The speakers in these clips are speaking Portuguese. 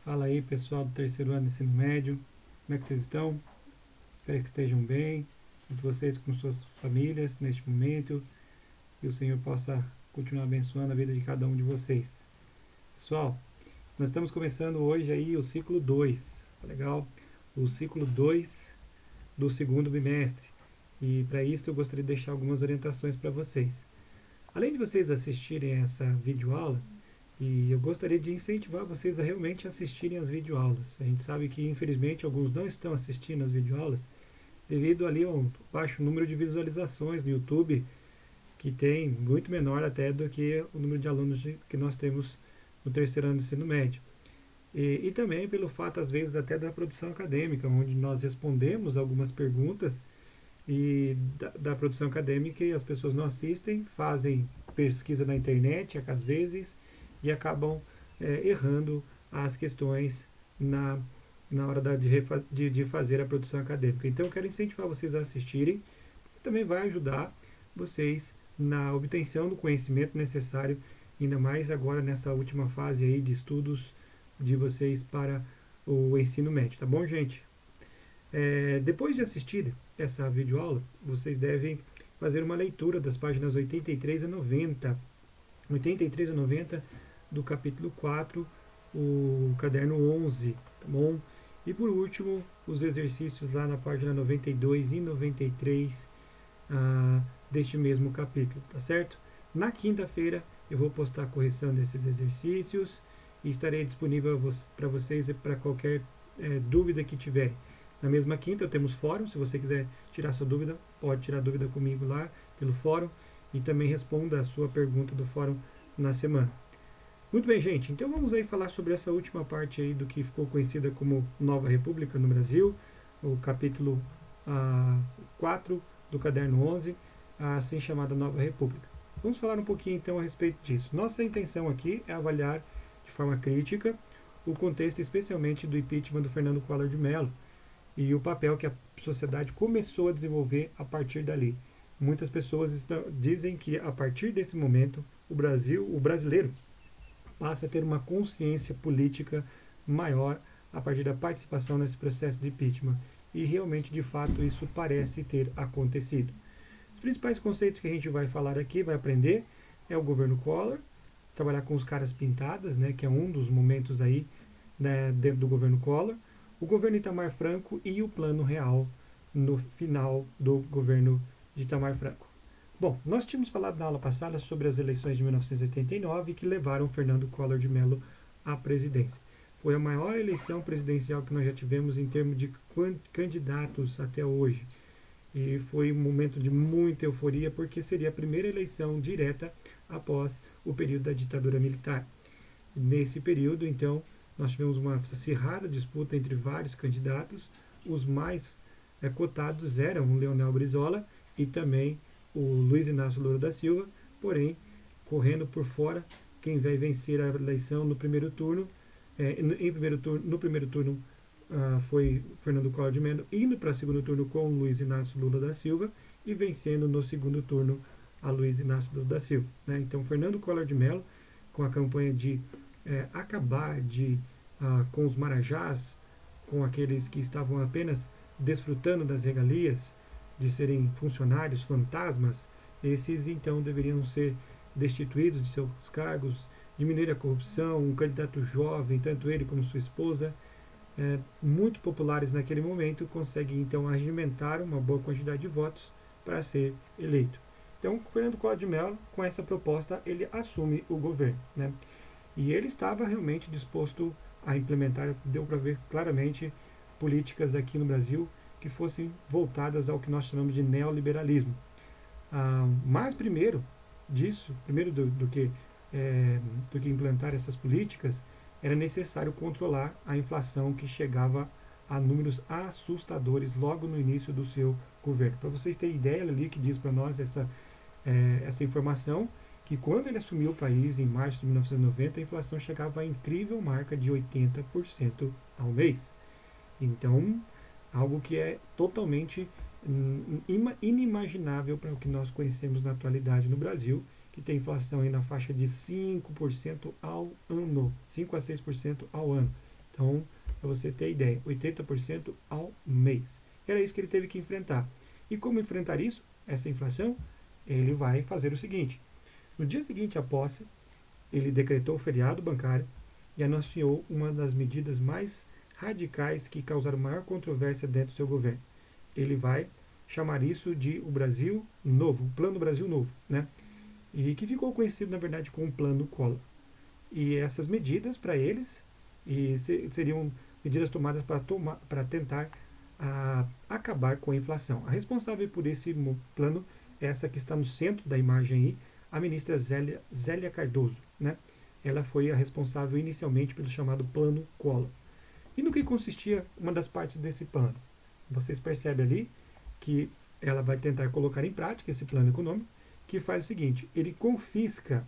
Fala aí, pessoal do terceiro ano do ensino médio, como é que vocês estão? Espero que estejam bem, todos vocês com suas famílias neste momento, e o Senhor possa continuar abençoando a vida de cada um de vocês. Pessoal, nós estamos começando hoje aí o ciclo 2, tá legal? O ciclo 2 do segundo bimestre, e para isso eu gostaria de deixar algumas orientações para vocês. Além de vocês assistirem essa videoaula, e eu gostaria de incentivar vocês a realmente assistirem as videoaulas. A gente sabe que, infelizmente, alguns não estão assistindo as videoaulas devido ali a um baixo número de visualizações no YouTube, que tem muito menor até do que o número de alunos que nós temos no terceiro ano do ensino médio. E também pelo fato, às vezes, até da produção acadêmica, onde nós respondemos algumas perguntas e da produção acadêmica e as pessoas não assistem, fazem pesquisa na internet, às vezes, e acabam errando as questões na, na hora de fazer a produção acadêmica. Então, eu quero incentivar vocês a assistirem, também vai ajudar vocês na obtenção do conhecimento necessário, ainda mais agora nessa última fase aí de estudos de vocês para o ensino médio, tá bom, gente? Depois de assistir essa videoaula, vocês devem fazer uma leitura das páginas 83 a 90. 83 a 90 do capítulo 4, o caderno 11, tá bom? E por último, os exercícios lá na página 92 e 93 deste mesmo capítulo, tá certo? Na quinta-feira eu vou postar a correção desses exercícios e estarei disponível para vocês para qualquer dúvida que tiverem. Na mesma quinta temos fórum, se você quiser tirar sua dúvida, pode tirar dúvida comigo lá pelo fórum e também responda a sua pergunta do fórum na semana. Muito bem, gente, então vamos aí falar sobre essa última parte aí do que ficou conhecida como Nova República no Brasil, o capítulo 4 do caderno 11, a assim chamada Nova República. Vamos falar um pouquinho então a respeito disso. Nossa intenção aqui é avaliar de forma crítica o contexto especialmente do impeachment do Fernando Collor de Mello e o papel que a sociedade começou a desenvolver a partir dali. Muitas pessoas dizem que a partir desse momento o brasileiro, passa a ter uma consciência política maior a partir da participação nesse processo de impeachment. E realmente, de fato, isso parece ter acontecido. Os principais conceitos que a gente vai falar aqui, vai aprender, é o governo Collor, trabalhar com os caras pintadas, né, que é um dos momentos aí, né, dentro do governo Collor, o governo Itamar Franco e o plano real no final do governo de Itamar Franco. Bom, nós tínhamos falado na aula passada sobre as eleições de 1989 que levaram Fernando Collor de Mello à presidência. Foi a maior eleição presidencial que nós já tivemos em termos de candidatos até hoje. E foi um momento de muita euforia porque seria a primeira eleição direta após o período da ditadura militar. Nesse período, então, nós tivemos uma acirrada disputa entre vários candidatos. Os mais cotados eram o Leonel Brizola e também o Luiz Inácio Lula da Silva, porém, correndo por fora, quem vai vencer a eleição no primeiro turno, no primeiro turno foi Fernando Collor de Mello, indo para o segundo turno com Luiz Inácio Lula da Silva e vencendo no segundo turno a Luiz Inácio Lula da Silva. Né? Então, Fernando Collor de Mello, com a campanha de acabar com os marajás, com aqueles que estavam apenas desfrutando das regalias, de serem funcionários fantasmas, esses então deveriam ser destituídos de seus cargos, diminuir a corrupção, um candidato jovem, tanto ele como sua esposa, muito populares naquele momento, conseguem então arregimentar uma boa quantidade de votos para ser eleito. Então, Fernando Collor de Mello, com essa proposta, ele assume o governo. Né? E ele estava realmente disposto a implementar, deu para ver claramente, políticas aqui no Brasil que fossem voltadas ao que nós chamamos de neoliberalismo. Mas primeiro do que implantar essas políticas, era necessário controlar a inflação que chegava a números assustadores logo no início do seu governo. Para vocês terem ideia, ali que diz para nós essa informação, que quando ele assumiu o país em março de 1990, a inflação chegava à incrível marca de 80% ao mês. Então, algo que é totalmente inimaginável para o que nós conhecemos na atualidade no Brasil, que tem inflação aí na faixa de 5% ao ano, 5 a 6% ao ano. Então, para você ter ideia, 80% ao mês. Era isso que ele teve que enfrentar. E como enfrentar isso, essa inflação? Ele vai fazer o seguinte: no dia seguinte à posse, ele decretou o feriado bancário e anunciou uma das medidas mais radicais que causaram maior controvérsia dentro do seu governo. Ele vai chamar isso de o Brasil Novo, o Plano Brasil Novo, né? E que ficou conhecido, na verdade, como o Plano Collor. E essas medidas para eles seriam medidas tomadas para tentar acabar com a inflação. A responsável por esse plano é essa que está no centro da imagem aí, a ministra Zélia Cardoso, né? Ela foi a responsável inicialmente pelo chamado Plano Collor. E no que consistia uma das partes desse plano? Vocês percebem ali que ela vai tentar colocar em prática esse plano econômico, que faz o seguinte: ele confisca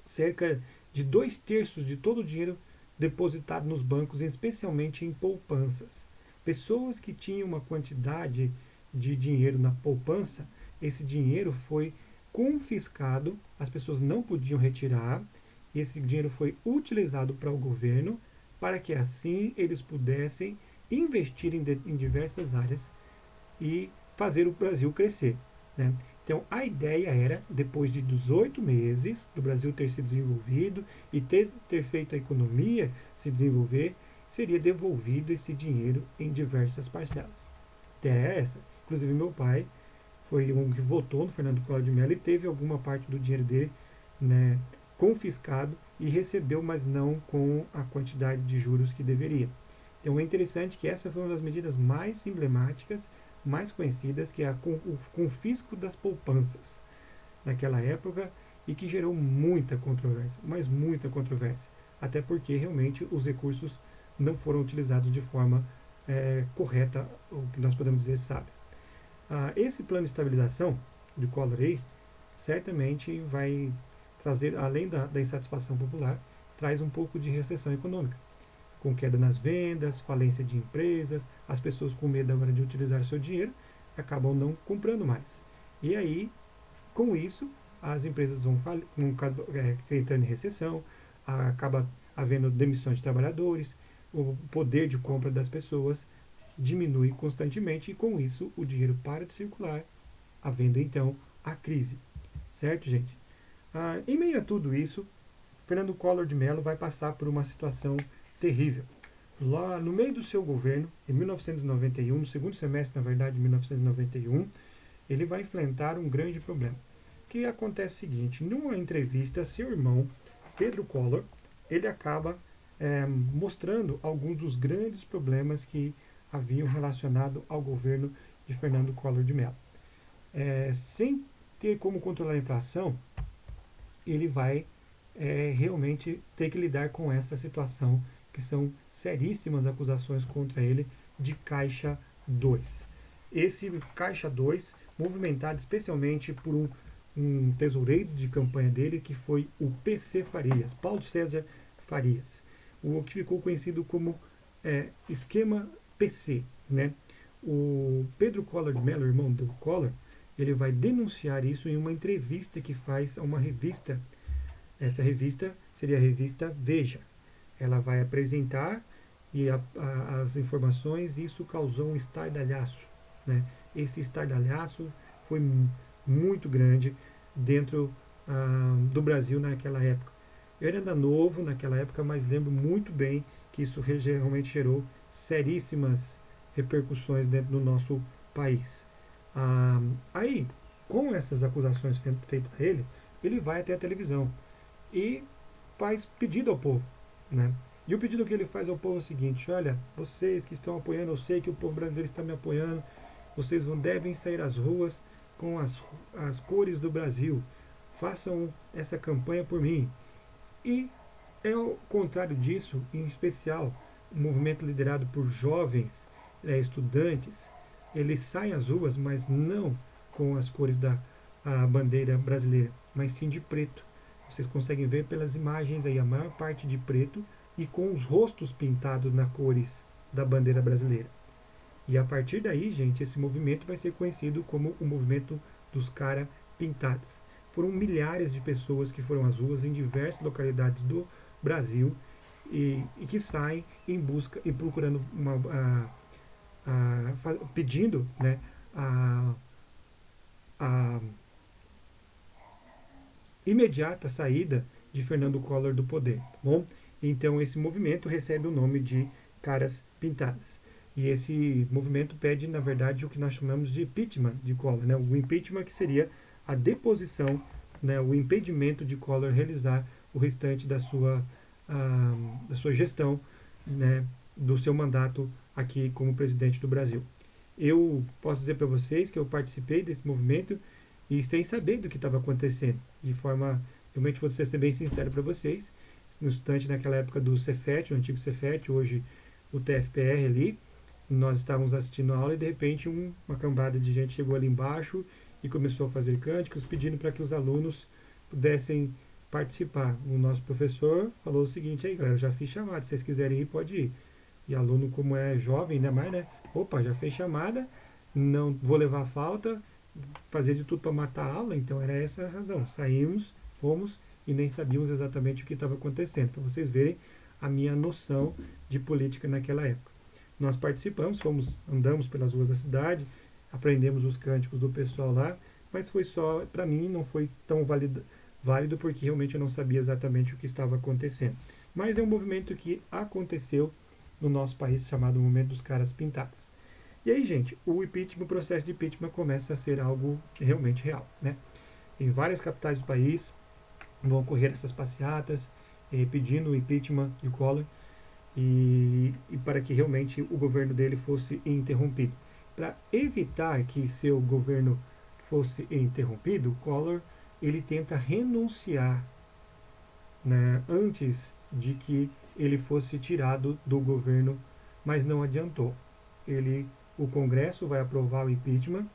cerca de 2/3 de todo o dinheiro depositado nos bancos, especialmente em poupanças. Pessoas que tinham uma quantidade de dinheiro na poupança, esse dinheiro foi confiscado, as pessoas não podiam retirar, e esse dinheiro foi utilizado para o governo, para que assim eles pudessem investir em diversas áreas e fazer o Brasil crescer, né? Então a ideia era, depois de 18 meses do Brasil ter se desenvolvido e ter feito a economia se desenvolver, seria devolvido esse dinheiro em diversas parcelas. A ideia é essa. Inclusive meu pai foi um que votou no Fernando Collor de Mello e teve alguma parte do dinheiro dele, né, confiscado e recebeu, mas não com a quantidade de juros que deveria. Então é interessante que essa foi uma das medidas mais emblemáticas, mais conhecidas, que é o confisco das poupanças naquela época, e que gerou muita controvérsia, mas muita controvérsia, até porque realmente os recursos não foram utilizados de forma correta, o que nós podemos dizer sábia. Esse plano de estabilização de Collor aí, certamente vai trazer, além da insatisfação popular, traz um pouco de recessão econômica, com queda nas vendas, falência de empresas, as pessoas com medo agora de utilizar seu dinheiro acabam não comprando mais. E aí, com isso, as empresas vão entrando em recessão, acaba havendo demissões de trabalhadores, o poder de compra das pessoas diminui constantemente e com isso o dinheiro para de circular, havendo então a crise. Certo, gente? Em meio a tudo isso, Fernando Collor de Mello vai passar por uma situação terrível. Lá no meio do seu governo, em 1991, no segundo semestre, na verdade, de 1991, ele vai enfrentar um grande problema. O que acontece é o seguinte: numa entrevista, seu irmão, Pedro Collor, ele acaba mostrando alguns dos grandes problemas que haviam relacionado ao governo de Fernando Collor de Mello. Sem ter como controlar a inflação, ele vai realmente ter que lidar com essa situação, que são seríssimas acusações contra ele de Caixa 2. Esse Caixa 2, movimentado especialmente por um tesoureiro de campanha dele, que foi o PC Farias, Paulo César Farias, o que ficou conhecido como esquema PC, né? O Pedro Collor de Mello, irmão do Collor, ele vai denunciar isso em uma entrevista que faz a uma revista. Essa revista seria a revista Veja. Ela vai apresentar as informações, e isso causou um estardalhaço, né? Esse estardalhaço foi muito grande dentro do Brasil naquela época. Eu era ainda novo naquela época, mas lembro muito bem que isso realmente gerou seríssimas repercussões dentro do nosso país. Aí, com essas acusações feitas a ele, ele vai até a televisão e faz pedido ao povo, né? E o pedido que ele faz ao povo é o seguinte: olha, vocês que estão apoiando, eu sei que o povo brasileiro está me apoiando, vocês devem sair às ruas com as cores do Brasil, façam essa campanha por mim. E ao contrário disso, em especial, o movimento liderado por jovens estudantes, eles saem às ruas, mas não com as cores da bandeira brasileira, mas sim de preto. Vocês conseguem ver pelas imagens aí, a maior parte de preto e com os rostos pintados nas cores da bandeira brasileira. E a partir daí, gente, esse movimento vai ser conhecido como o movimento dos cara pintados. Foram milhares de pessoas que foram às ruas em diversas localidades do Brasil e que saem em busca e procurando pedindo, né, a, a imediata saída de Fernando Collor do poder, tá bom? Então esse movimento recebe o nome de Caras Pintadas. E esse movimento pede, na verdade, o que nós chamamos de impeachment de Collor, né? O impeachment que seria a deposição, né, o impedimento de Collor realizar o restante da sua gestão, né, do seu mandato aqui como presidente do Brasil. Eu posso dizer para vocês que eu participei desse movimento e sem saber do que estava acontecendo. De forma, realmente vou ser bem sincero para vocês, no instante naquela época do Cefet, o antigo Cefet, hoje o TFPR ali, nós estávamos assistindo a aula e de repente uma cambada de gente chegou ali embaixo e começou a fazer cânticos pedindo para que os alunos pudessem participar. O nosso professor falou o seguinte: aí galera, eu já fiz chamada, se vocês quiserem ir, pode ir. E aluno, como é jovem, ainda mais, né? Opa, já fez chamada, não vou levar falta, fazer de tudo para matar a aula, então era essa a razão. Saímos, fomos e nem sabíamos exatamente o que estava acontecendo, para vocês verem a minha noção de política naquela época. Nós participamos, andamos pelas ruas da cidade, aprendemos os cânticos do pessoal lá, mas foi só, para mim, não foi tão válido porque realmente eu não sabia exatamente o que estava acontecendo. Mas é um movimento que aconteceu no nosso país, chamado Movimento dos Caras Pintados. E aí, gente, o processo de impeachment começa a ser algo realmente real, né? Em várias capitais do país vão ocorrer essas passeatas pedindo o impeachment de Collor e para que realmente o governo dele fosse interrompido. Para evitar que seu governo fosse interrompido, Collor ele tenta renunciar, né, antes de que ele fosse tirado do governo, mas não adiantou. O Congresso vai aprovar o impeachment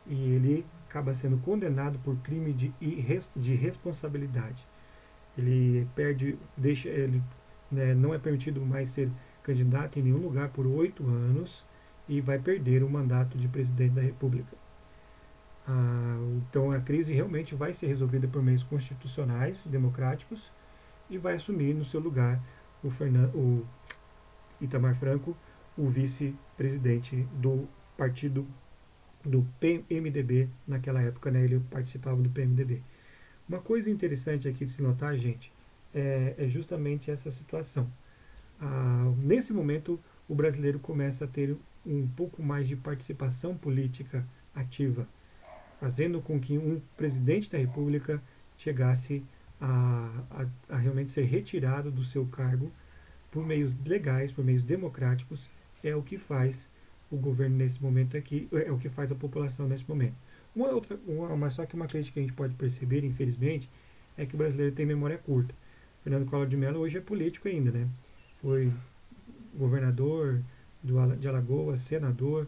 e ele acaba sendo condenado por crime de responsabilidade. Ele né, não é permitido mais ser candidato em nenhum lugar por 8 anos e vai perder o mandato de presidente da República. Então a crise realmente vai ser resolvida por meios constitucionais, democráticos, e vai assumir no seu lugar o Itamar Franco, o vice-presidente do partido do PMDB naquela época, né, ele participava do PMDB. Uma coisa interessante aqui de se notar, gente, é justamente essa situação. Nesse momento, o brasileiro começa a ter um pouco mais de participação política ativa, fazendo com que um presidente da República chegasse a realmente ser retirado do seu cargo por meios legais, por meios democráticos, é o que faz o governo nesse momento aqui, é o que faz a população nesse momento. Mas só que uma crítica que a gente pode perceber, infelizmente, é que o brasileiro tem memória curta. Fernando Collor de Mello hoje é político ainda, né? Foi governador de Alagoas, senador,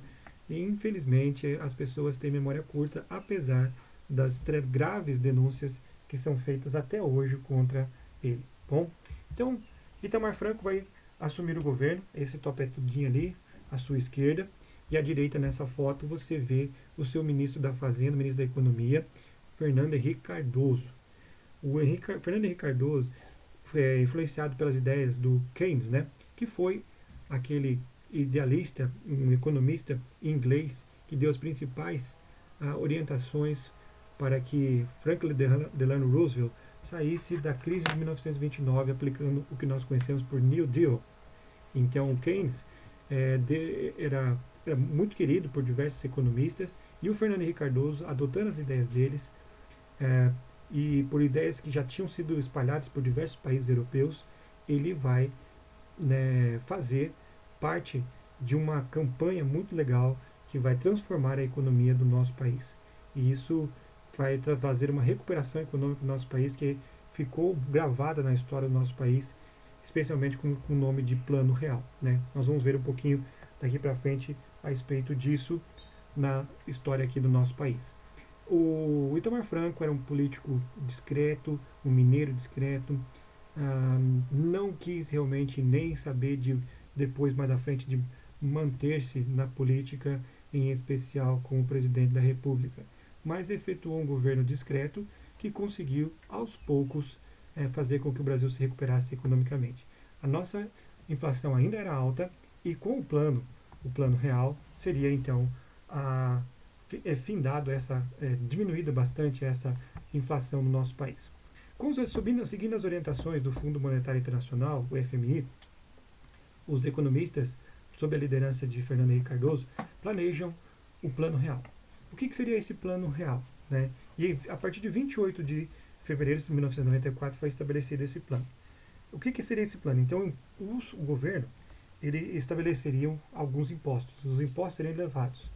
e infelizmente as pessoas têm memória curta, apesar das graves denúncias que são feitas até hoje contra ele. Bom, então Itamar Franco vai assumir o governo, esse topetudinho ali, à sua esquerda, e à direita nessa foto você vê o seu ministro da Fazenda, ministro da Economia, Fernando Henrique Cardoso. Fernando Henrique Cardoso foi influenciado pelas ideias do Keynes, né, que foi aquele idealista, um economista inglês que deu as principais orientações para que Franklin Delano Roosevelt saísse da crise de 1929, aplicando o que nós conhecemos por New Deal. Então, Keynes era muito querido por diversos economistas e o Fernando Henrique Cardoso, adotando as ideias deles e por ideias que já tinham sido espalhadas por diversos países europeus, ele vai, né, fazer parte de uma campanha muito legal que vai transformar a economia do nosso país. E isso vai trazer uma recuperação econômica do nosso país que ficou gravada na história do nosso país, especialmente com o nome de Plano Real, né? Nós vamos ver um pouquinho daqui para frente a respeito disso na história aqui do nosso país. O Itamar Franco era um político discreto, um mineiro discreto, não quis realmente nem saber de depois, mais à frente, de manter-se na política, em especial como presidente da República, mas efetuou um governo discreto que conseguiu, aos poucos, fazer com que o Brasil se recuperasse economicamente. A nossa inflação ainda era alta e com o plano real, seria então findado diminuída bastante essa inflação no nosso país. Seguindo as orientações do Fundo Monetário Internacional, o FMI, os economistas, sob a liderança de Fernando Henrique Cardoso, planejam o Plano Real. O que seria esse Plano Real? Né? E a partir de 28 de fevereiro de 1994 foi estabelecido esse plano. O que seria esse plano? Então, o governo ele estabeleceria alguns impostos. Os impostos seriam elevados.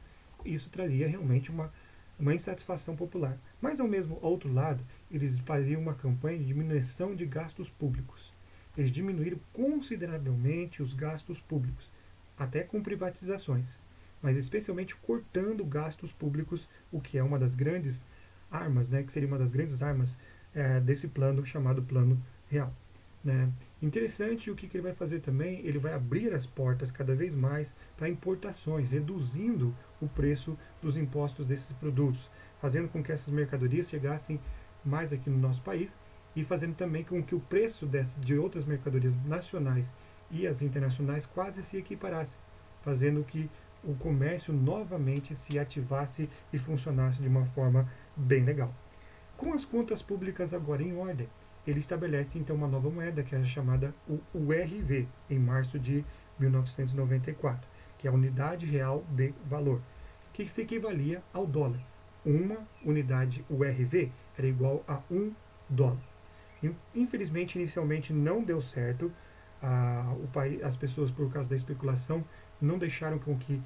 Isso traria realmente uma insatisfação popular. Mas, ao mesmo outro lado, eles faziam uma campanha de diminuição de gastos públicos. Eles diminuíram consideravelmente os gastos públicos, até com privatizações, mas especialmente cortando gastos públicos, o que é uma das grandes armas, né, que seria uma das grandes armas desse plano chamado Plano Real. Né. Interessante o que ele vai fazer também, ele vai abrir as portas cada vez mais para importações, reduzindo o preço dos impostos desses produtos, fazendo com que essas mercadorias chegassem mais aqui no nosso país e fazendo também com que o preço de outras mercadorias nacionais e as internacionais quase se equiparassem, fazendo que o comércio novamente se ativasse e funcionasse de uma forma bem legal. Com as contas públicas agora em ordem, ele estabelece então uma nova moeda que é chamada o URV, em março de 1994, que é a Unidade Real de Valor, que se equivalia ao dólar. Uma unidade URV era igual a $1. Infelizmente, inicialmente não deu certo. As pessoas, por causa da especulação, não deixaram com que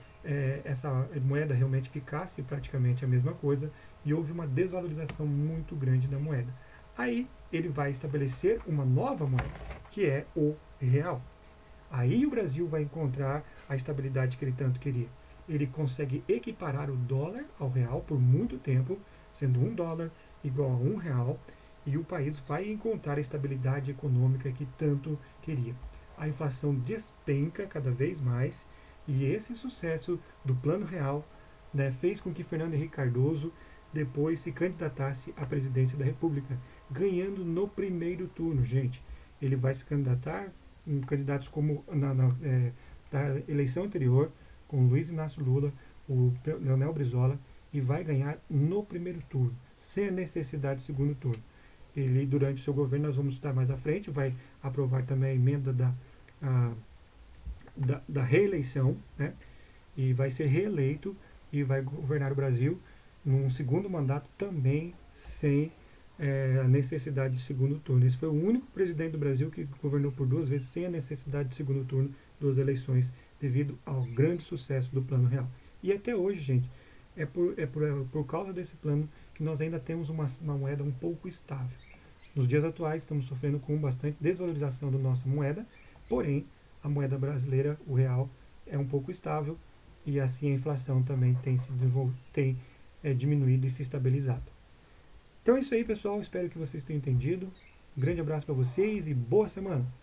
essa moeda realmente ficasse praticamente a mesma coisa e houve uma desvalorização muito grande da moeda. Aí ele vai estabelecer uma nova moeda, que é o real. Aí o Brasil vai encontrar a estabilidade que ele tanto queria. Ele consegue equiparar o dólar ao real por muito tempo, sendo $1 igual a R$1, e o país vai encontrar a estabilidade econômica que tanto queria. A inflação despenca cada vez mais e esse sucesso do Plano Real, né, fez com que Fernando Henrique Cardoso depois se candidatasse à presidência da República, ganhando no primeiro turno, gente. Ele vai se candidatar em candidatos como da eleição anterior, com Luiz Inácio Lula, o Leonel Brizola, e vai ganhar no primeiro turno, sem necessidade de segundo turno. Ele, durante o seu governo, nós vamos estudar mais à frente, vai aprovar também a emenda da reeleição, né? E vai ser reeleito e vai governar o Brasil num segundo mandato também sem a necessidade de segundo turno. Esse foi o único presidente do Brasil que governou por 2 vezes sem a necessidade de segundo turno, 2 eleições, devido ao grande sucesso do Plano Real. E até hoje, gente, é por causa desse plano que nós ainda temos uma moeda um pouco estável. Nos dias atuais estamos sofrendo com bastante desvalorização da nossa moeda, porém a moeda brasileira, o real, é um pouco estável e assim a inflação também tem diminuído e se estabilizado. Então é isso aí, pessoal, espero que vocês tenham entendido. Um grande abraço para vocês e boa semana!